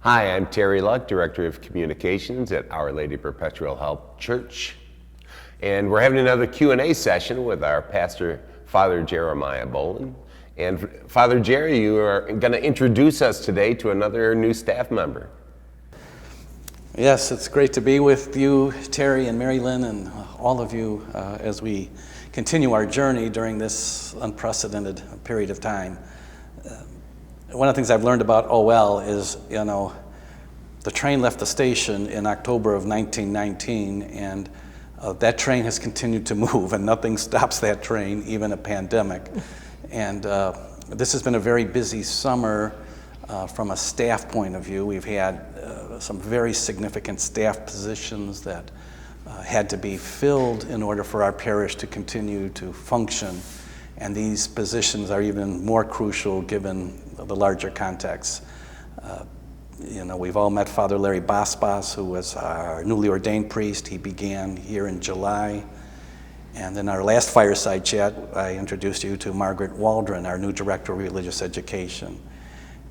Hi, I'm Terry Luck, Director of Communications at Our Lady Perpetual Help Church. And we're having another Q&A session with our pastor, Father Jeremiah Boland. And Father Jerry, you are going to introduce us today to another new staff member. Yes, it's great to be with you, Terry and Mary Lynn, and all of you as we continue our journey during this unprecedented period of time. One of the things I've learned about OL is, the train left the station in October of 1919, and that train has continued to move, and nothing stops that train, even a pandemic. And this has been a very busy summer from a staff point of view. We've had some very significant staff positions that had to be filled in order for our parish to continue to function. And these positions are even more crucial given the larger context. We've all met Father Larry Basbas, who was our newly ordained priest. He began here in July. And in our last Fireside chat, I introduced you to Margaret Waldron, our new Director of Religious Education.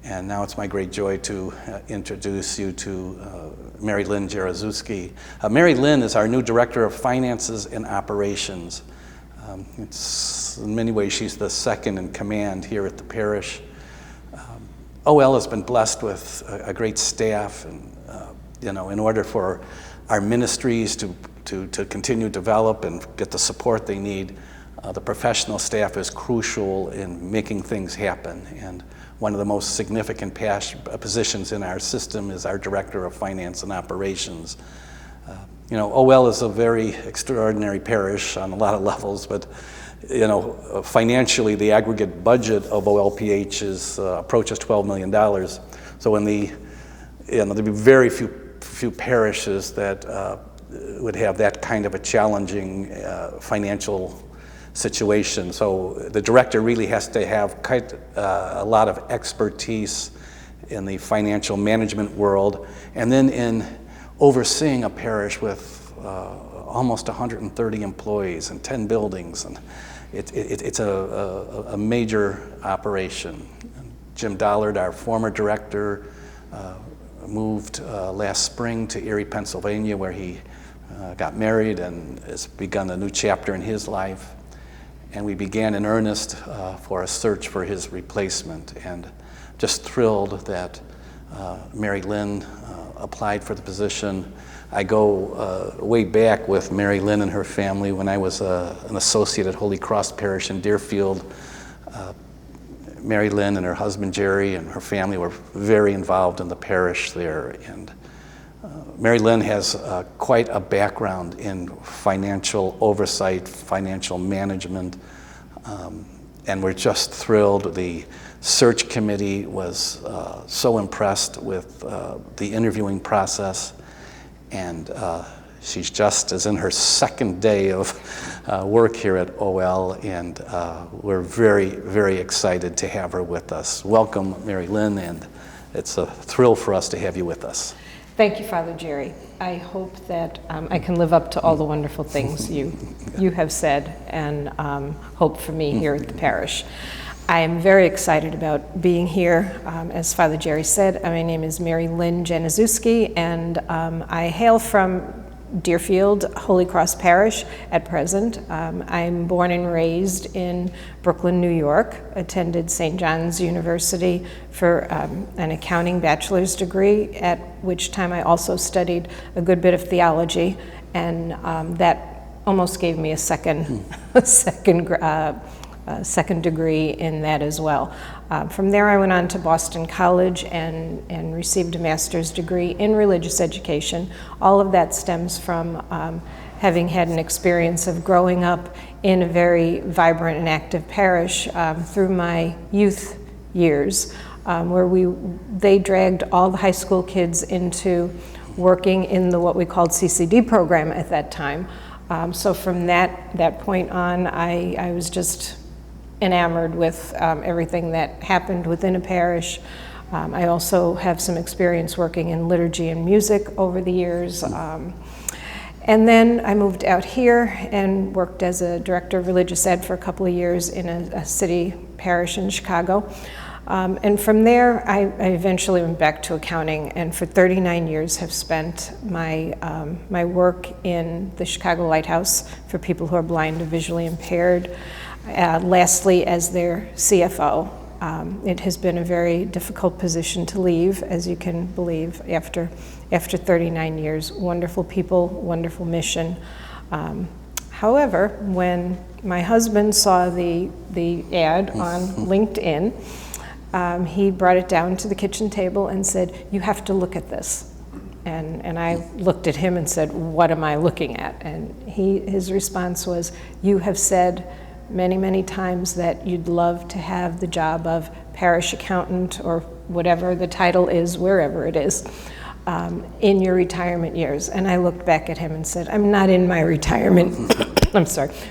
And now it's my great joy to introduce you to Mary Lynn Jaruzelski. Mary Lynn is our new Director of Finances and Operations. In many ways, she's the second in command here at the parish. OL has been blessed with a great staff, and in order for our ministries to continue to develop and get the support they need, the professional staff is crucial in making things happen. And one of the most significant positions in our system is our Director of Finance and Operations. OL is a very extraordinary parish on a lot of levels, but financially, the aggregate budget of OLPH approaches $12 million. So there'd be very few parishes that would have that kind of a challenging financial situation. So the director really has to have quite a lot of expertise in the financial management world, and then in overseeing a parish with almost 130 employees and 10 buildings, and it's a major operation. Jim Dollard, our former director, moved last spring to Erie, Pennsylvania, where he got married and has begun a new chapter in his life. And we began in earnest for a search for his replacement, and just thrilled that Mary Lynn applied for the position. I go way back with Mary Lynn and her family when I was an associate at Holy Cross Parish in Deerfield. Mary Lynn and her husband Jerry and her family were very involved in the parish there. And Mary Lynn has quite a background in financial oversight, financial management, and we're just thrilled. The search committee was so impressed with the interviewing process, and she's just is in her second day of work here at OL, and we're very, very excited to have her with us. Welcome, Mary Lynn, and it's a thrill for us to have you with us. Thank you, Father Jerry. I hope that I can live up to all the wonderful things you have said and hope for me here at the parish. I am very excited about being here. As Father Jerry said, my name is Mary Lynn Jaruzelski, and I hail from Deerfield, Holy Cross Parish at present. I'm born and raised in Brooklyn, New York, attended St. John's University for an accounting bachelor's degree, at which time I also studied a good bit of theology, and that almost gave me a second degree in that as well. From there, I went on to Boston College and received a master's degree in religious education. All of that stems from having had an experience of growing up in a very vibrant and active parish through my youth years, where they dragged all the high school kids into working in what we called CCD program at that time. So from that point on, I was just enamored with everything that happened within a parish. I also have some experience working in liturgy and music over the years. And then I moved out here and worked as a director of religious ed for a couple of years in a city parish in Chicago. And from there, I eventually went back to accounting, and for 39 years have spent my work in the Chicago Lighthouse for people who are blind or visually impaired. Lastly, as their CFO. It has been a very difficult position to leave, as you can believe, after 39 years. Wonderful people, wonderful mission. However, when my husband saw the ad on LinkedIn, he brought it down to the kitchen table and said, "You have to look at this." And I looked at him and said, "What am I looking at?" And his response was, "You have said many, many times that you'd love to have the job of parish accountant or whatever the title is, wherever it is, in your retirement years." And I looked back at him and said, "I'm not in my retirement,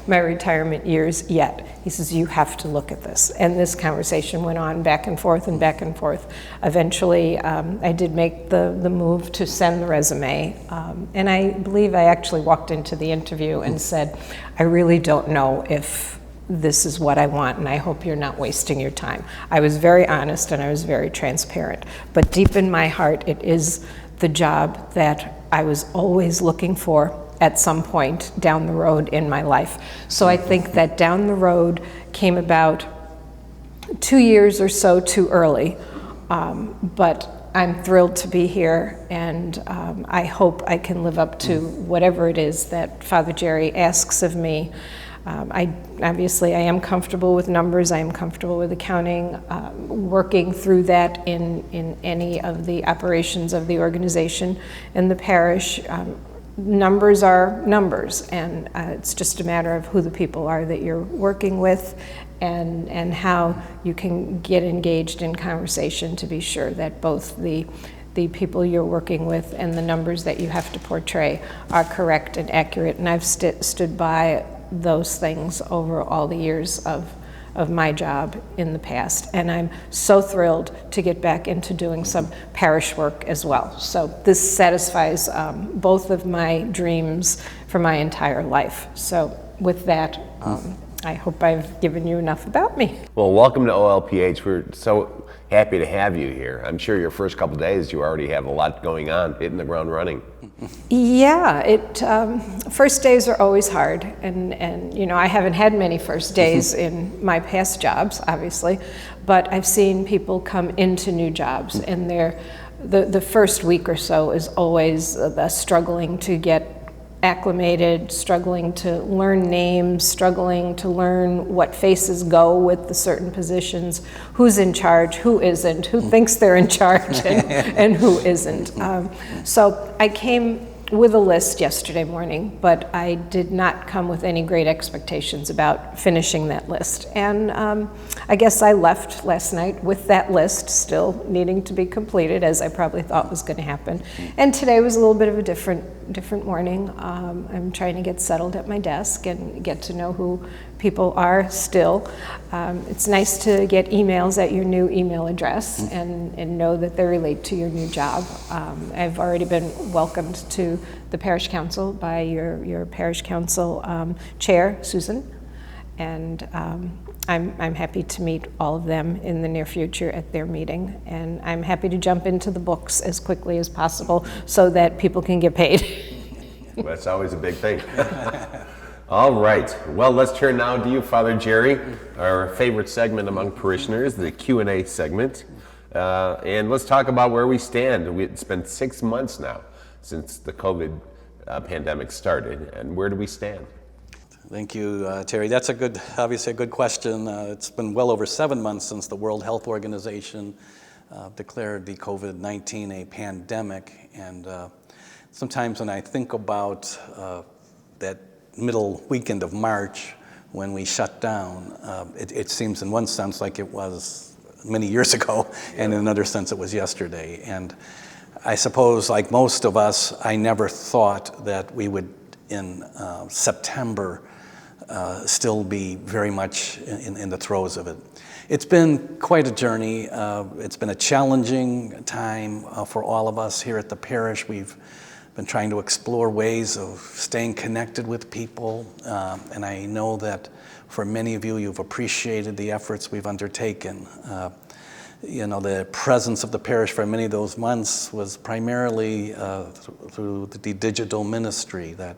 my retirement years yet." He says, "You have to look at this." And this conversation went on back and forth and back and forth. Eventually, I did make the move to send the resume. And I believe I actually walked into the interview and said, "I really don't know if this is what I want, and I hope you're not wasting your time." I was very honest and I was very transparent. But deep in my heart, it is the job that I was always looking for at some point down the road in my life. So I think that down the road came about 2 years or so too early, but I'm thrilled to be here, and I hope I can live up to whatever it is that Father Jerry asks of me. I am comfortable with numbers, I am comfortable with accounting, working through that in any of the operations of the organization and the parish. Numbers are numbers, and it's just a matter of who the people are that you're working with and how you can get engaged in conversation to be sure that both the people you're working with and the numbers that you have to portray are correct and accurate. And I've stood by those things over all the years of my job in the past. And I'm so thrilled to get back into doing some parish work as well. So this satisfies both of my dreams for my entire life. So with that, I hope I've given you enough about me. Well, welcome to OLPH. We're so happy to have you here. I'm sure your first couple days you already have a lot going on, hitting the ground running. Yeah, first days are always hard, and you know, I haven't had many first days in my past jobs, obviously, but I've seen people come into new jobs, and the first week or so is always struggling to get acclimated, struggling to learn names, struggling to learn what faces go with the certain positions, who's in charge, who isn't, who thinks they're in charge, and who isn't. So I came with a list yesterday morning, but I did not come with any great expectations about finishing that list. And I guess I left last night with that list still needing to be completed, as I probably thought was going to happen. And today was a little bit of a different morning. I'm trying to get settled at my desk and get to know who people are still. It's nice to get emails at your new email address and know that they relate to your new job. I've already been welcomed to the parish council by your parish council chair, Susan, and I'm happy to meet all of them in the near future at their meeting, and I'm happy to jump into the books as quickly as possible so that people can get paid. Well, that's always a big thing. All right. Well, let's turn now to you, Father Jerry, our favorite segment among parishioners, the Q&A segment. And let's talk about where we stand. It's been 6 months now since the COVID pandemic started, and where do we stand? Thank you, Terry. That's obviously a good question. It's been well over 7 months since the World Health Organization declared the COVID-19 a pandemic, and sometimes when I think about that middle weekend of March when we shut down, it seems in one sense like it was many years ago, and in another sense it was yesterday. And I suppose, like most of us, I never thought that we would, in September, still be very much in the throes of it. It's been quite a journey. It's been a challenging time for all of us here at the parish. We've been trying to explore ways of staying connected with people, and I know that for many of you, you've appreciated the efforts we've undertaken. the presence of the parish for many of those months was primarily through the digital ministry that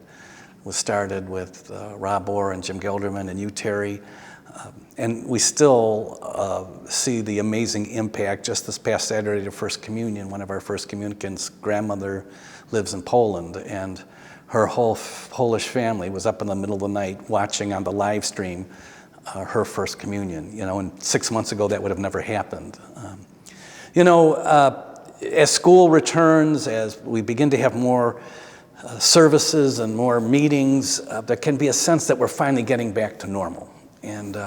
was started with Rob Orr and Jim Gelderman and you, Terry. And we still see the amazing impact. Just this past Saturday to First Communion, one of our first communicants' grandmother lives in Poland, and her whole Polish family was up in the middle of the night watching on the live stream her First Communion. And 6 months ago that would have never happened. As school returns, as we begin to have more services and more meetings, there can be a sense that we're finally getting back to normal. And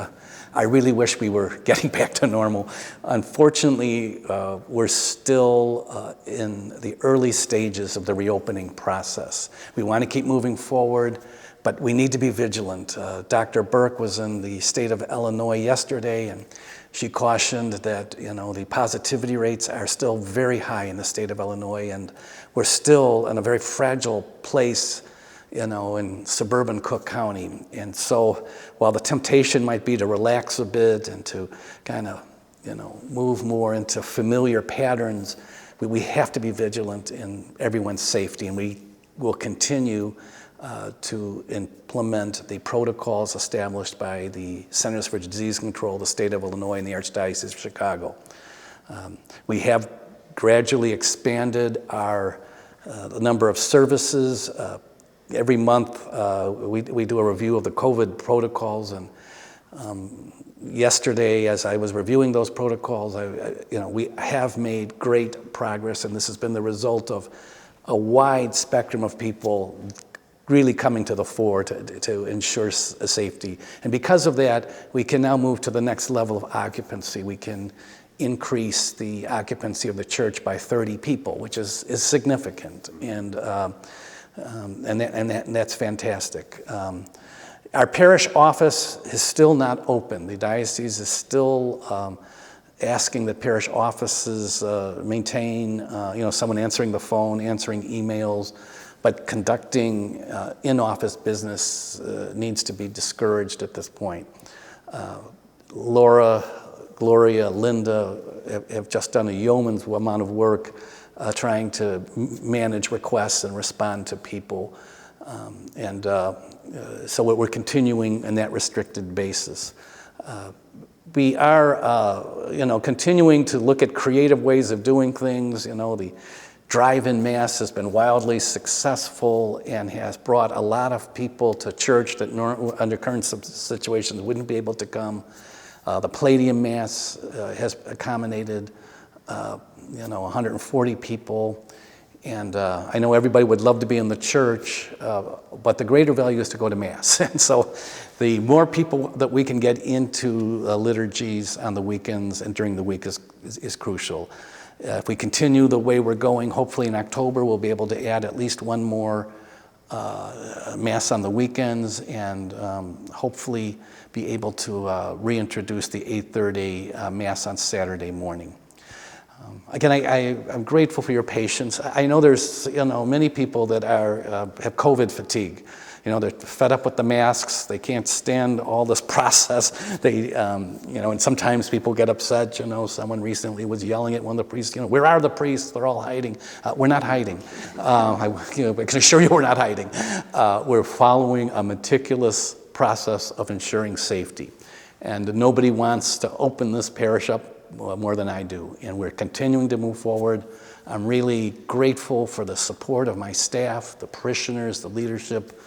I really wish we were getting back to normal. Unfortunately, we're still in the early stages of the reopening process. We want to keep moving forward, but we need to be vigilant. Dr. Burke was in the state of Illinois yesterday, and she cautioned that the positivity rates are still very high in the state of Illinois, and we're still in a very fragile place in suburban Cook County. And so while the temptation might be to relax a bit and to kind of, move more into familiar patterns, we have to be vigilant in everyone's safety, and we will continue to implement the protocols established by the Centers for Disease Control, the state of Illinois, and the Archdiocese of Chicago. We have gradually expanded the number of services. Every month, we do a review of the COVID protocols, and yesterday, as I was reviewing those protocols, we have made great progress, and this has been the result of a wide spectrum of people really coming to the fore to ensure safety. And because of that, we can now move to the next level of occupancy. We can increase the occupancy of the church by 30 people, which is significant. And that's fantastic. Our parish office is still not open. The diocese is still asking that parish offices maintain, someone answering the phone, answering emails, but conducting in-office business needs to be discouraged at this point. Laura, Gloria, Linda have just done a yeoman's amount of work trying to manage requests and respond to people. So we're continuing in that restricted basis. We are, continuing to look at creative ways of doing things. The drive-in mass has been wildly successful and has brought a lot of people to church that under current situations wouldn't be able to come. The Palladium Mass has accommodated 140 people, and I know everybody would love to be in the church, but the greater value is to go to Mass. And so the more people that we can get into liturgies on the weekends and during the week is crucial. If we continue the way we're going, hopefully in October we'll be able to add at least one more Mass on the weekends, and hopefully be able to reintroduce the 8:30 Mass on Saturday morning. Again, I'm grateful for your patience. I know there's many people that have COVID fatigue. They're fed up with the masks. They can't stand all this process. They, and sometimes people get upset. Someone recently was yelling at one of the priests. Where are the priests? They're all hiding. We're not hiding. I can assure you, we're not hiding. We're following a meticulous process of ensuring safety, and nobody wants to open this parish up more than I do, and we're continuing to move forward. I'm really grateful for the support of my staff, the parishioners, the leadership.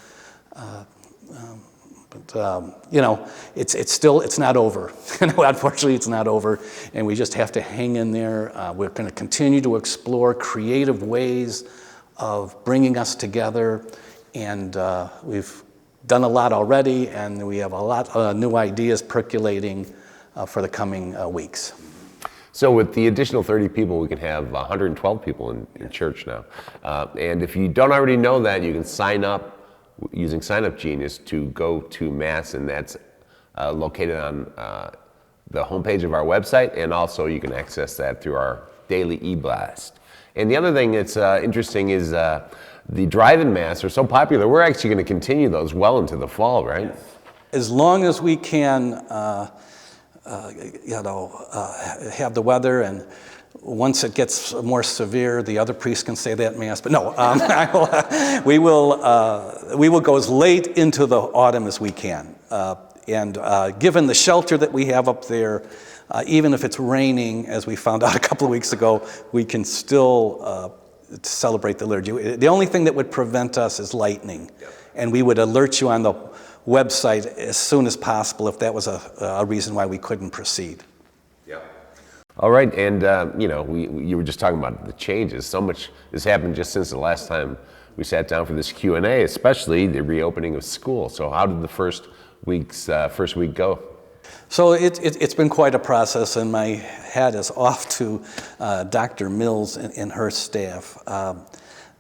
It's not over. Unfortunately, it's not over, and we just have to hang in there. We're going to continue to explore creative ways of bringing us together, and we've done a lot already, and we have a lot of new ideas percolating for the coming weeks. So with the additional 30 people, we can have 112 people in church now. And if you don't already know that, you can sign up using Sign Up Genius to go to Mass, and that's located on the homepage of our website, and also you can access that through our daily e-blast. And the other thing that's interesting is the drive-in Mass are so popular, we're actually going to continue those well into the fall, right? As long as we can have the weather, and once it gets more severe, the other priests can say that Mass. But no, we will go as late into the autumn as we can. And given the shelter that we have up there, even if it's raining, as we found out a couple of weeks ago, we can still celebrate the liturgy. The only thing that would prevent us is lightning. Yep. And we would alert you on the website as soon as possible if that was a reason why we couldn't proceed. Yeah. All right, and you were just talking about the changes. So much has happened just since the last time we sat down for this Q&A, especially the reopening of school. So how did the first week go? So it's been quite a process, and my hat is off to Dr. Mills and her staff.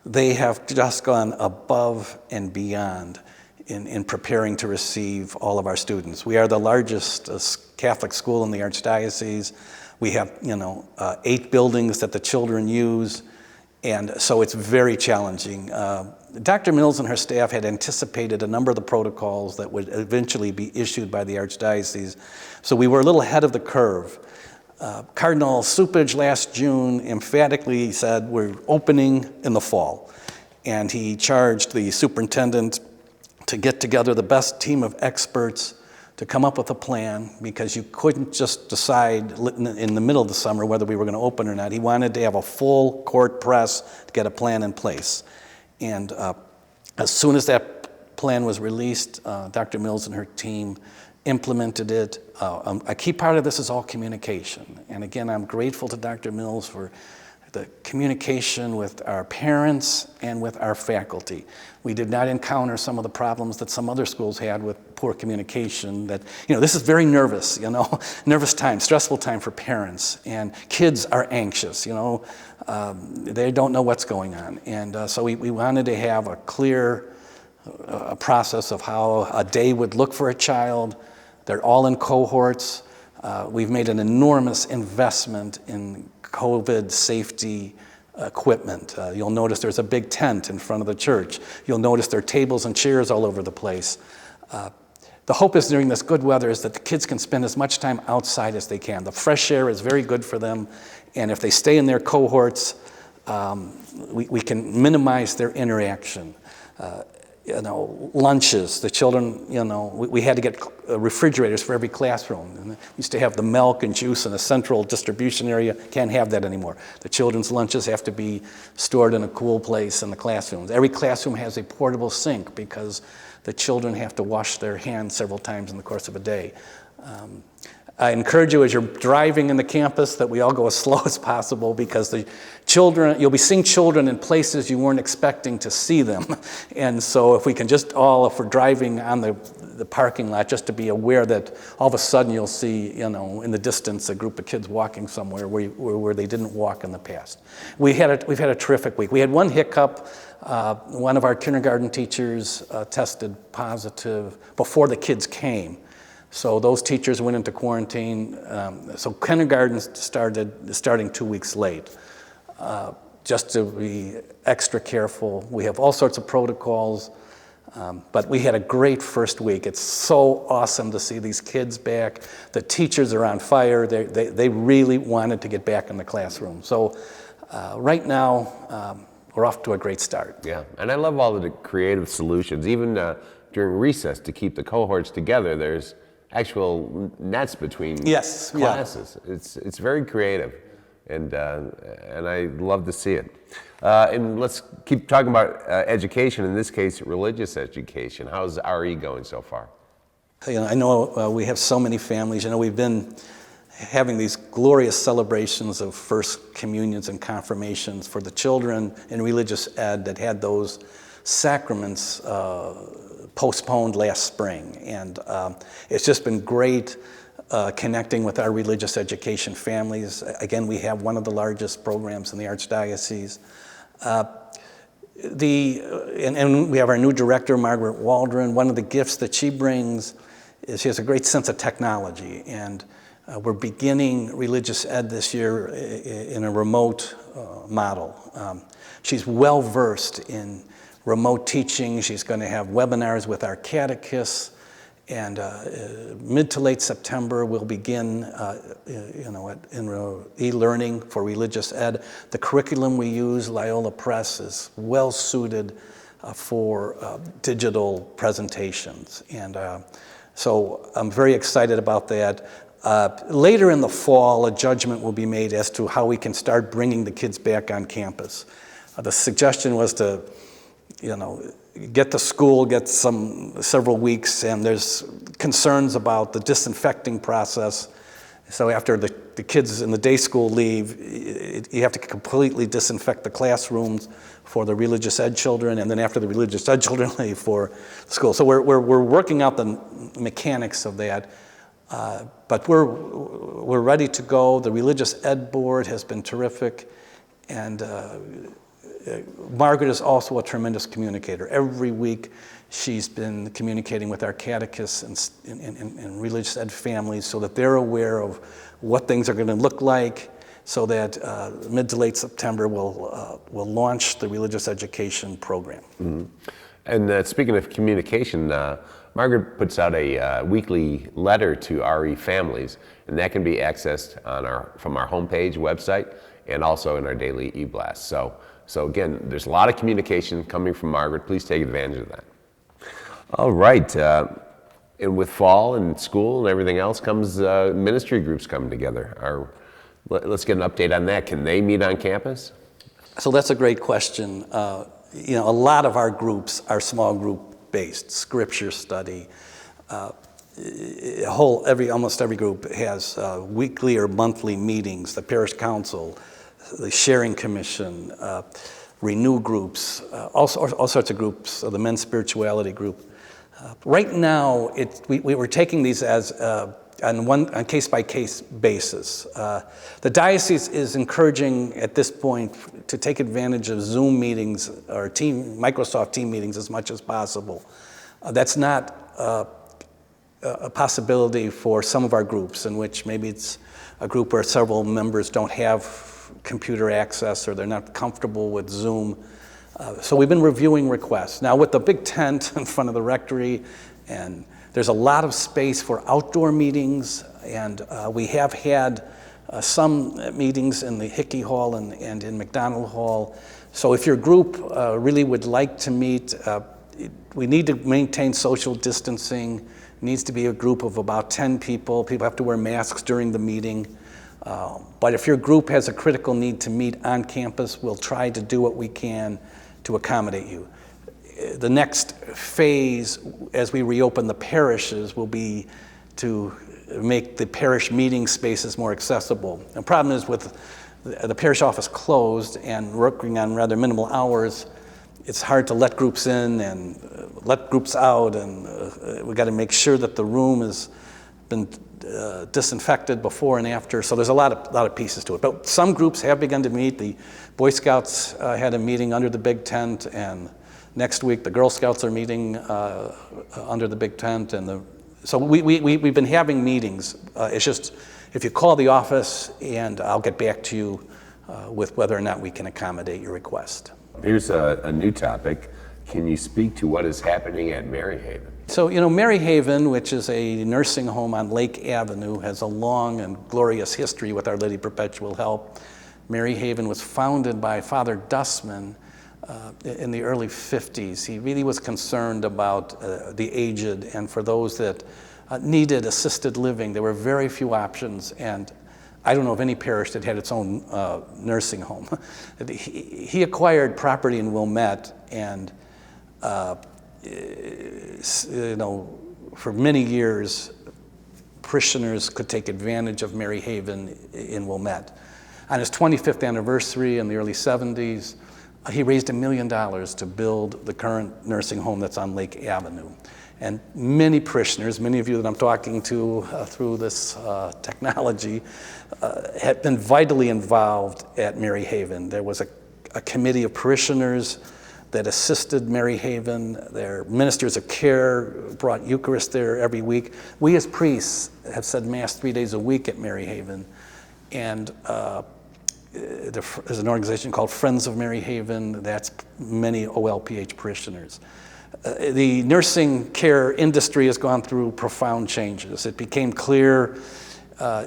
They have just gone above and beyond in preparing to receive all of our students. We are the largest Catholic school in the Archdiocese. We have 8 buildings that the children use, and so it's very challenging. Dr. Mills and her staff had anticipated a number of the protocols that would eventually be issued by the Archdiocese, so we were a little ahead of the curve. Cardinal Supage last June emphatically said we're opening in the fall, and he charged the superintendent to get together the best team of experts to come up with a plan, because you couldn't just decide in the middle of the summer whether we were going to open or not. He wanted to have a full court press to get a plan in place. And as soon as that plan was released, Dr. Mills and her team implemented it. A key part of this is all communication. And again, I'm grateful to Dr. Mills for the communication with our parents and with our faculty. We did not encounter some of the problems that some other schools had with poor communication. That, this is very nervous, nervous time, stressful time for parents, and kids are anxious, they don't know what's going on. And so we wanted to have a clear process of how a day would look for a child. They're all in cohorts. We've made an enormous investment in COVID safety equipment. You'll notice there's a big tent in front of the church. You'll notice there are tables and chairs all over the place. The hope is during this good weather is that the kids can spend as much time outside as they can. The fresh air is very good for them, and if they stay in their cohorts, we can minimize their interaction. Lunches, the children, we had to get refrigerators for every classroom. And we used to have the milk and juice in a central distribution area. Can't have that anymore. The children's lunches have to be stored in a cool place in the classrooms. Every classroom has a portable sink because the children have to wash their hands several times in the course of a day. I encourage you as you're driving in the campus that we all go as slow as possible, because the children, you'll be seeing children in places you weren't expecting to see them. And so if we can just if we're driving on the parking lot, just to be aware that all of a sudden you'll see, in the distance a group of kids walking somewhere where they didn't walk in the past. We've had a terrific week. We had one hiccup. One of our kindergarten teachers tested positive before the kids came. So those teachers went into quarantine. So kindergarten starting 2 weeks late. Just to be extra careful. We have all sorts of protocols, but we had a great first week. It's so awesome to see these kids back. The teachers are on fire. They really wanted to get back in the classroom. So right now, we're off to a great start. Yeah, and I love all of the creative solutions. Even during recess, to keep the cohorts together, there's actual nets between classes. Yeah. It's very creative, and I love to see it. And let's keep talking about education. In this case, religious education. How's RE going so far? I know we have so many families. We've been having these glorious celebrations of first communions and confirmations for the children in religious ed that had those sacraments postponed last spring. And it's just been great connecting with our religious education families. Again, we have one of the largest programs in the Archdiocese. And we have our new director, Margaret Waldron. One of the gifts that she brings is she has a great sense of technology. And we're beginning religious ed this year in a remote model. She's well versed in remote teaching. She's going to have webinars with our catechists, And mid to late September, we'll begin in e-learning for religious ed. The curriculum we use, Loyola Press, is well suited for digital presentations. And so I'm very excited about that. Later in the fall, a judgment will be made as to how we can start bringing the kids back on campus. The suggestion was to, get to school, get several weeks, and there's concerns about the disinfecting process. So after the kids in the day school leave, you have to completely disinfect the classrooms for the religious ed children, and then after the religious ed children leave for school. So we're working out the mechanics of that, but we're ready to go. The religious ed board has been terrific, and Margaret is also a tremendous communicator. Every week she's been communicating with our catechists and religious ed families so that they're aware of what things are going to look like, so that mid to late September we'll launch the religious education program. Mm-hmm. And speaking of communication, Margaret puts out a weekly letter to RE families, and that can be accessed from our homepage website and also in our daily e-blast. So again, there's a lot of communication coming from Margaret. Please take advantage of that. All right. And with fall and school and everything else comes ministry groups coming together. Let's get an update on that. Can they meet on campus? So that's a great question. A lot of our groups are small group based, scripture study. Almost every group has weekly or monthly meetings. The parish council, the sharing commission, renew groups, all sorts of groups, the men's spirituality group. Right now, we were taking these as on case-by-case basis. The diocese is encouraging at this point to take advantage of Zoom meetings or Microsoft Team meetings as much as possible. That's not a possibility for some of our groups, in which maybe it's a group where several members don't have computer access or they're not comfortable with Zoom. So we've been reviewing requests. Now with the big tent in front of the rectory, and there's a lot of space for outdoor meetings, and we have had some meetings in the Hickey Hall and in McDonald Hall. So if your group really would like to meet, we need to maintain social distancing. It needs to be a group of about 10 people. People have to wear masks during the meeting. But if your group has a critical need to meet on campus, we'll try to do what we can to accommodate you. The next phase, as we reopen the parishes, will be to make the parish meeting spaces more accessible. The problem is with the parish office closed and working on rather minimal hours, it's hard to let groups in and let groups out, and we got to make sure that the room has been disinfected before and after. So there's a lot of pieces to it. But some groups have begun to meet. The Boy Scouts had a meeting under the big tent, and next week the Girl Scouts are meeting under the big tent. And so we've been having meetings. It's just, if you call the office, and I'll get back to you with whether or not we can accommodate your request. Here's a new topic. Can you speak to what is happening at Maryhaven? So, Maryhaven, which is a nursing home on Lake Avenue, has a long and glorious history with Our Lady Perpetual Help. Maryhaven was founded by Father Dussman in the early 50s. He really was concerned about the aged, and for those that needed assisted living. There were very few options, and I don't know of any parish that had its own nursing home. He acquired property in Wilmette, and for many years, parishioners could take advantage of Maryhaven in Wilmette. On his 25th anniversary in the early 70s, he raised $1 million to build the current nursing home that's on Lake Avenue. And many parishioners, many of you that I'm talking to through this technology, have been vitally involved at Maryhaven. There was a committee of parishioners that assisted Maryhaven. Their ministers of care brought Eucharist there every week. We as priests have said Mass 3 days a week at Maryhaven. And there's an organization called Friends of Maryhaven. That's many OLPH parishioners. The nursing care industry has gone through profound changes. It became clear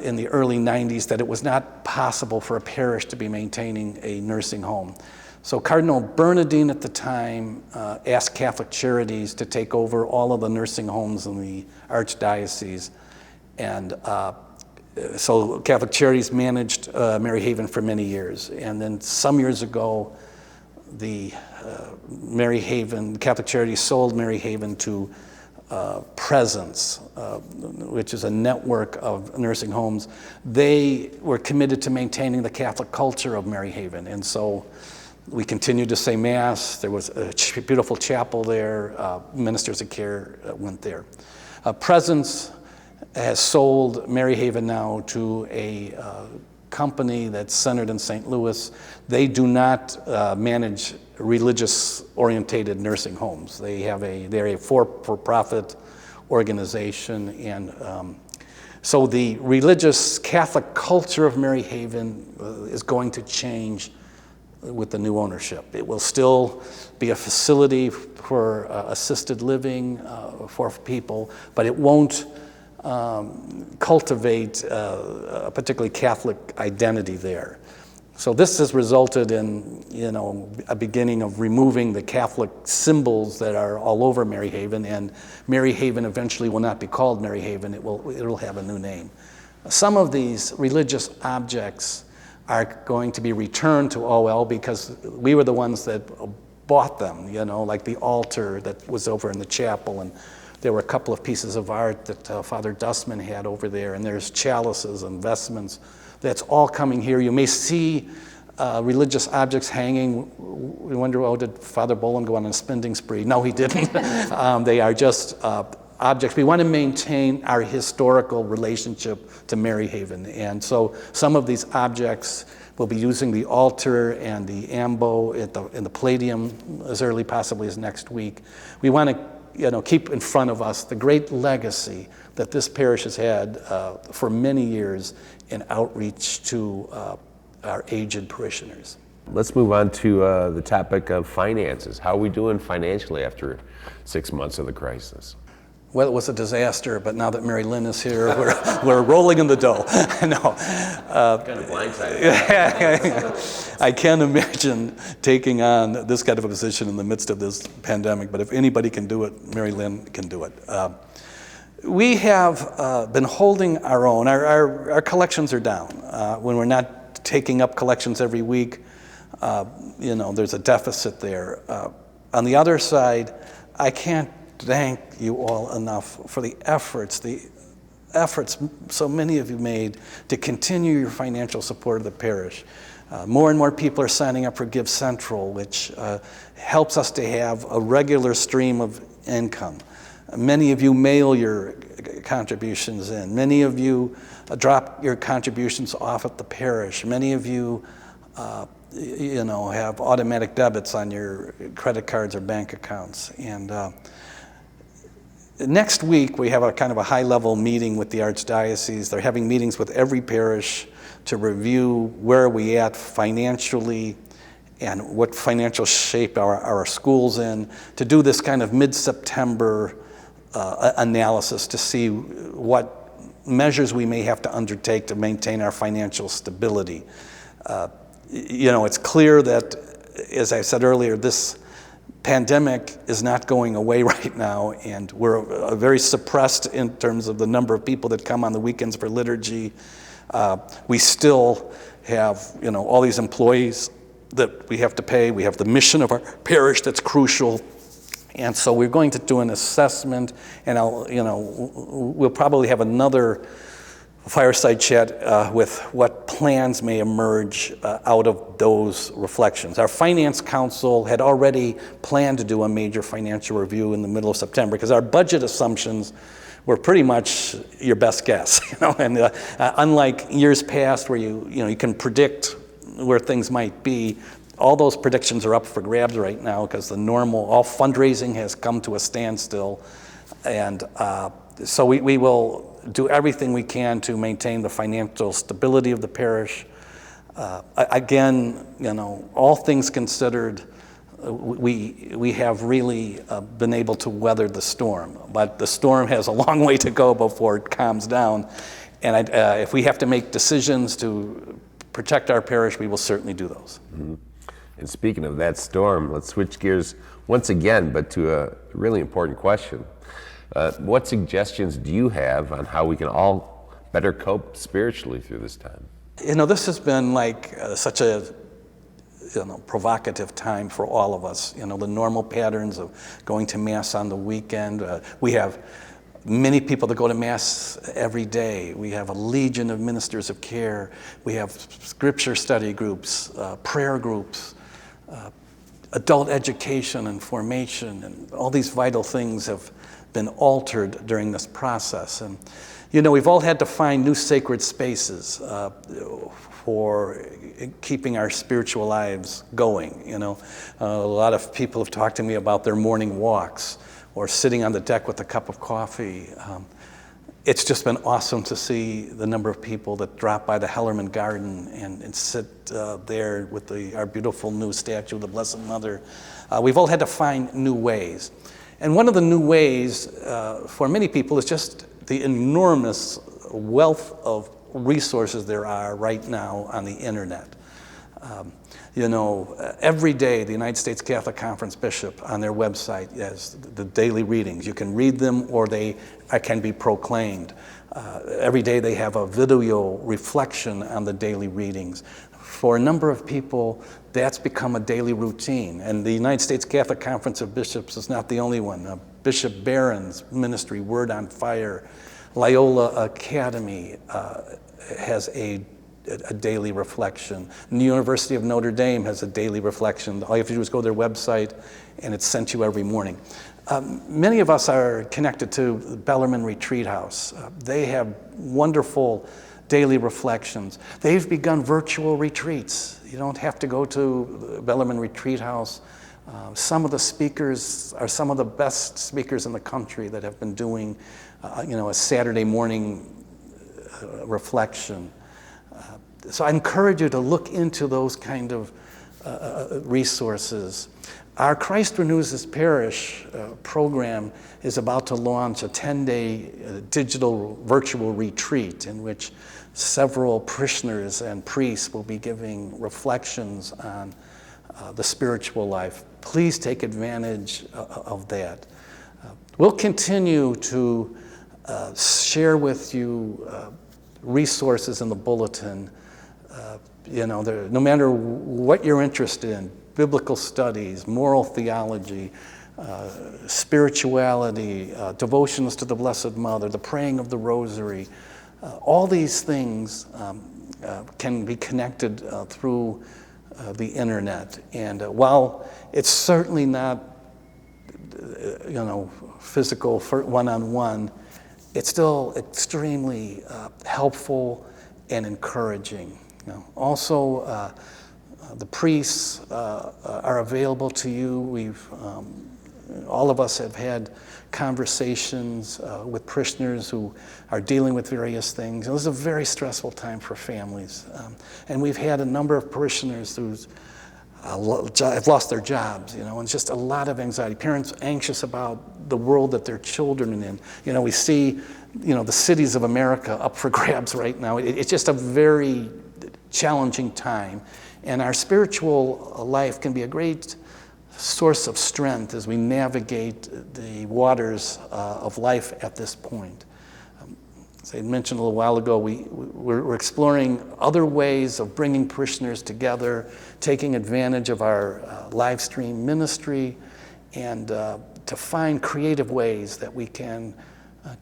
in the early 90s that it was not possible for a parish to be maintaining a nursing home. So Cardinal Bernardine at the time asked Catholic Charities to take over all of the nursing homes in the Archdiocese. And so Catholic Charities managed Mary Haven for many years. And then some years ago, the Mary Haven, Catholic Charities sold Mary Haven to Presence, which is a network of nursing homes. They were committed to maintaining the Catholic culture of Mary Haven. And so we continued to say Mass. There was a beautiful chapel there. Ministers of care went there. Presence has sold Mary Haven now to a company that's centered in St. Louis. They do not manage religious-orientated nursing homes. They're a for-profit organization, and so the religious Catholic culture of Mary Haven is going to change with the new ownership. It will still be a facility for assisted living for people, but it won't cultivate a particularly Catholic identity there. So this has resulted in, a beginning of removing the Catholic symbols that are all over Mary Haven, and Mary Haven eventually will not be called Mary Haven. It'll have a new name. Some of these religious objects are going to be returned to OL because we were the ones that bought them, like the altar that was over in the chapel, and there were a couple of pieces of art that Father Dustman had over there, and there's chalices and vestments. That's all coming here. You may see religious objects hanging. We wonder, did Father Boland go on a spending spree? No, he didn't. They are just objects. We want to maintain our historical relationship to Mary Haven. And so some of these objects will be using the altar and the ambo in the Palladium as early possibly as next week. We want to keep in front of us the great legacy that this parish has had for many years in outreach to our aged parishioners. Let's move on to the topic of finances. How are we doing financially after 6 months of the crisis? Well, it was a disaster, but now that Mary Lynn is here, we're rolling in the dough. No. Kind of blindsided. I can't imagine taking on this kind of a position in the midst of this pandemic, but if anybody can do it, Mary Lynn can do it. We have been holding our own. Our collections are down. When we're not taking up collections every week, there's a deficit there. On the other side, I can't thank you all enough for the efforts so many of you made to continue your financial support of the parish. More and more people are signing up for Give Central, which helps us to have a regular stream of income. Many of you mail your contributions in. Many of you drop your contributions off at the parish. Many of you have automatic debits on your credit cards or bank accounts. And next week, we have a kind of a high-level meeting with the Archdiocese. They're having meetings with every parish to review where we at financially and what financial shape are our schools in, to do this kind of mid-September analysis to see what measures we may have to undertake to maintain our financial stability. It's clear that, as I said earlier, this pandemic is not going away right now, and we're very suppressed in terms of the number of people that come on the weekends for liturgy. We still have, all these employees that we have to pay. We have the mission of our parish that's crucial. And so we're going to do an assessment, and we'll probably have another fireside chat with what plans may emerge out of those reflections. Our Finance Council had already planned to do a major financial review in the middle of September because our budget assumptions were pretty much your best guess. And unlike years past where you can predict where things might be, all those predictions are up for grabs right now because all fundraising has come to a standstill. And so we will do everything we can to maintain the financial stability of the parish. Again, all things considered, we have really been able to weather the storm. But the storm has a long way to go before it calms down. And if we have to make decisions to protect our parish, we will certainly do those. Mm-hmm. And speaking of that storm, let's switch gears once again, but to a really important question. What suggestions do you have on how we can all better cope spiritually through this time? This has been like such a provocative time for all of us. The normal patterns of going to Mass on the weekend. We have many people that go to Mass every day. We have a legion of ministers of care. We have scripture study groups, prayer groups, adult education and formation, and all these vital things have been altered during this process. And we've all had to find new sacred spaces for keeping our spiritual lives going. A lot of people have talked to me about their morning walks or sitting on the deck with a cup of coffee. It's just been awesome to see the number of people that drop by the Hellerman Garden and sit there with our beautiful new statue of the Blessed Mother. We've all had to find new ways. And one of the new ways for many people is just the enormous wealth of resources there are right now on the internet. Every day the United States Catholic Conference Bishop on their website has the daily readings. You can read them or they can be proclaimed. Every day they have a video reflection on the daily readings. For a number of people, that's become a daily routine. And the United States Catholic Conference of Bishops is not the only one. Bishop Barron's ministry, Word on Fire, Loyola Academy has a daily reflection. And the University of Notre Dame has a daily reflection. All you have to do is go to their website and it's sent you every morning. Many of us are connected to Bellarmine Retreat House. They have wonderful daily reflections. They've begun virtual retreats. You don't have to go to Bellarmine Retreat House. Some of the speakers are some of the best speakers in the country that have been doing a Saturday morning reflection. So I encourage you to look into those kind of resources. Our Christ Renews His Parish program is about to launch a 10-day digital virtual retreat in which several parishioners and priests will be giving reflections on the spiritual life. Please take advantage of that. We'll continue to share with you resources in the bulletin. No matter what you're interested in, biblical studies, moral theology, spirituality, devotions to the Blessed Mother, the praying of the Rosary, all these things can be connected through the internet. And while it's certainly not, physical one-on-one, it's still extremely helpful and encouraging. Also, the priests are available to you. All of us have had conversations with parishioners who are dealing with various things. This is a very stressful time for families. And we've had a number of parishioners who have lost their jobs, and just a lot of anxiety. Parents anxious about the world that their children are in. We see, the cities of America up for grabs right now. It's just a very challenging time. And our spiritual life can be a great source of strength as we navigate the waters of life at this point. As I mentioned a little while ago, we're exploring other ways of bringing parishioners together, taking advantage of our live stream ministry, and to find creative ways that we can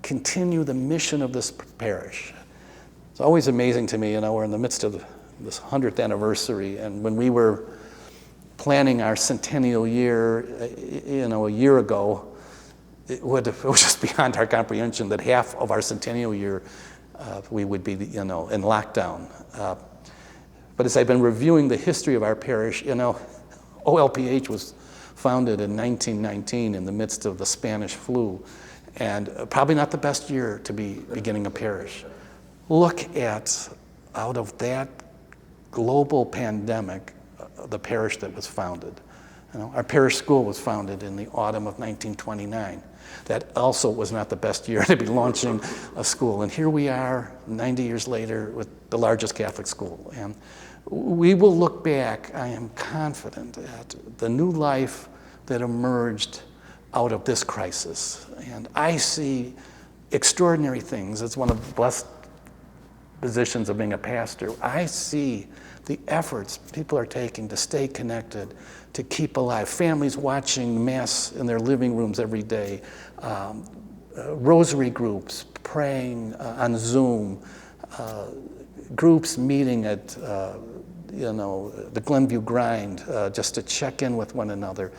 continue the mission of this parish. It's always amazing to me, we're in the midst of this 100th anniversary, and when we were planning our centennial year, a year ago, it was just beyond our comprehension that half of our centennial year we would be, in lockdown. But as I've been reviewing the history of our parish, OLPH was founded in 1919 in the midst of the Spanish flu, and probably not the best year to be beginning a parish. Look at, out of that global pandemic, the parish that was founded. Our parish school was founded in the autumn of 1929. That also was not the best year to be launching a school. And here we are, 90 years later, with the largest Catholic school. And we will look back, I am confident, at the new life that emerged out of this crisis. And I see extraordinary things. It's one of the blessed positions of being a pastor. I see the efforts people are taking to stay connected, to keep alive. Families watching Mass in their living rooms every day. Rosary groups praying on Zoom. Groups meeting at the Glenview Grind just to check in with one another.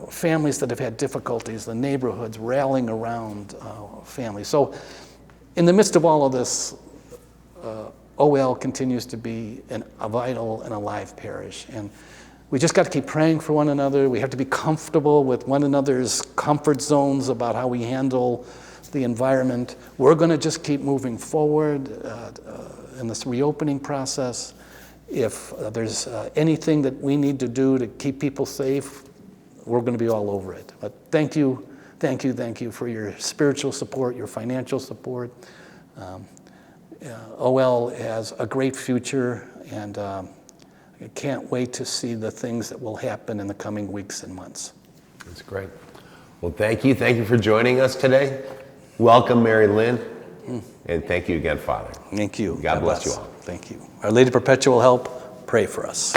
Families that have had difficulties, the neighborhoods rallying around families. So in the midst of all of this, OL continues to be a vital and alive parish. And we just got to keep praying for one another. We have to be comfortable with one another's comfort zones about how we handle the environment. We're going to just keep moving forward in this reopening process. If there's anything that we need to do to keep people safe, we're going to be all over it. But thank you for your spiritual support, your financial support. OL has a great future, and I can't wait to see the things that will happen in the coming weeks and months. That's great. Well, thank you. Thank you for joining us today. Welcome, Mary Lynn. And thank you again, Father. Thank you. God bless you all. Thank you. Our Lady Perpetual Help, pray for us.